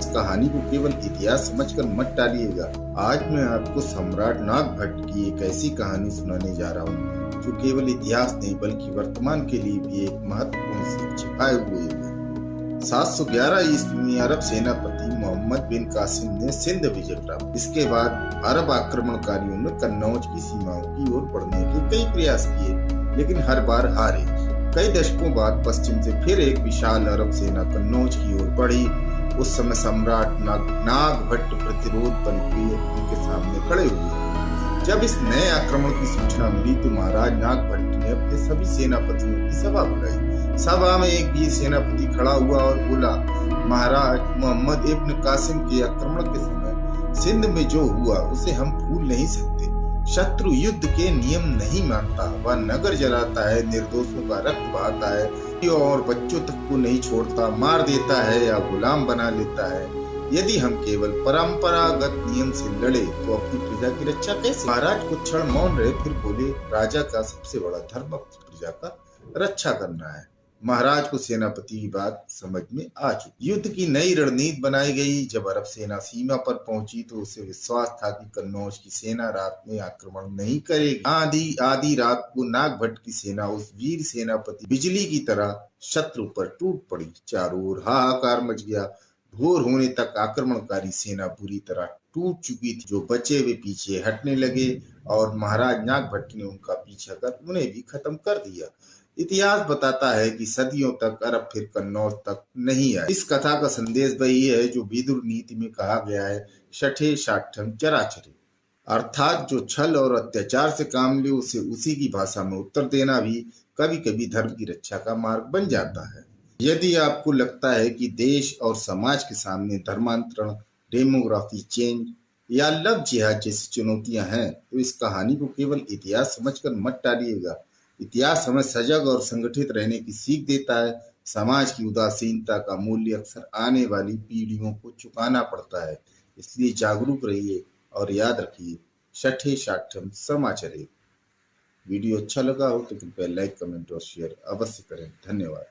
इस कहानी को केवल इतिहास समझकर मत टालिएगा। आज मैं आपको सम्राट नागभट्ट की एक ऐसी कहानी सुनाने जा रहा हूँ जो केवल इतिहास नहीं बल्कि वर्तमान के लिए भी एक महत्वपूर्ण सीख छिपाए हुए है। 711 ईस्वी में अरब सेनापति मोहम्मद बिन कासिम ने सिंध विजय प्राप्त। इसके बाद अरब आक्रमणकारियों ने कन्नौज की सीमाओं की ओर बढ़ने के कई प्रयास किए, लेकिन हर बार हारे। कई दशकों बाद पश्चिम से फिर एक विशाल अरब सेना कन्नौज की ओर बढ़ी। उस समय सम्राट नागभट्ट प्रतिरोध बल के उनके सामने खड़े हुए। जब इस नए आक्रमण की सूचना मिली तो महाराज नागभट्ट ने अपने सभी सेनापतियों की सभा बुलाई। सभा में एक वीर सेनापति खड़ा हुआ और बोला, महाराज, मोहम्मद इब्न कासिम के आक्रमण के समय सिंध में जो हुआ उसे हम भूल नहीं सकते। शत्रु युद्ध के नियम नहीं मानता, वह नगर जलाता है, निर्दोषों का रक्त बहाता है और बच्चों तक को नहीं छोड़ता, मार देता है या गुलाम बना लेता है। यदि हम केवल परंपरागत नियम से लड़े तो अपनी प्रजा की रक्षा कैसे? महाराज कुछ क्षण मौन रहे, फिर बोले, राजा का सबसे बड़ा धर्म अपनी प्रजा का रक्षा करना है। महाराज को सेनापति की बात समझ में आ चुकी। युद्ध की नई रणनीति बनाई गई। जब अरब सेना सीमा पर पहुंची तो उसे विश्वास था कि कन्नौज की सेना रात में आक्रमण नहीं करेगी। आधी रात को नागभट्ट की सेना उस वीर सेनापति बिजली की तरह शत्रु पर टूट पड़ी। चारों ओर हाहाकार मच गया। भोर होने तक आक्रमणकारी सेना बुरी तरह टूट चुकी थी। जो बचे वे पीछे हटने लगे और महाराज नागभट्ट ने उनका पीछा कर उन्हें भी खत्म कर दिया। इतिहास बताता है कि सदियों तक अरब फिर कन्नौज तक नहीं आए। इस कथा का संदेश वही है जो विदुर नीति में कहा गया है, शठे शाठ्यम चराचरे, अर्थात जो छल और अत्याचार से काम ले उसे उसी की भाषा में उत्तर देना भी कभी कभी धर्म की रक्षा का मार्ग बन जाता है। यदि आपको लगता है कि देश और समाज के सामने धर्मांतरण, डेमोग्राफी चेंज या लव जिहाद जैसी चुनौतियां हैं तो इस कहानी को केवल इतिहास समझकर मत टालिएगा। इतिहास हमें सजग और संगठित रहने की सीख देता है। समाज की उदासीनता का मूल्य अक्सर आने वाली पीढ़ियों को चुकाना पड़ता है। इसलिए जागरूक रहिए और याद रखिए, शठे शाठ्यम समाचरे। वीडियो अच्छा लगा हो तो कृपया लाइक, कमेंट और शेयर अवश्य करें। धन्यवाद।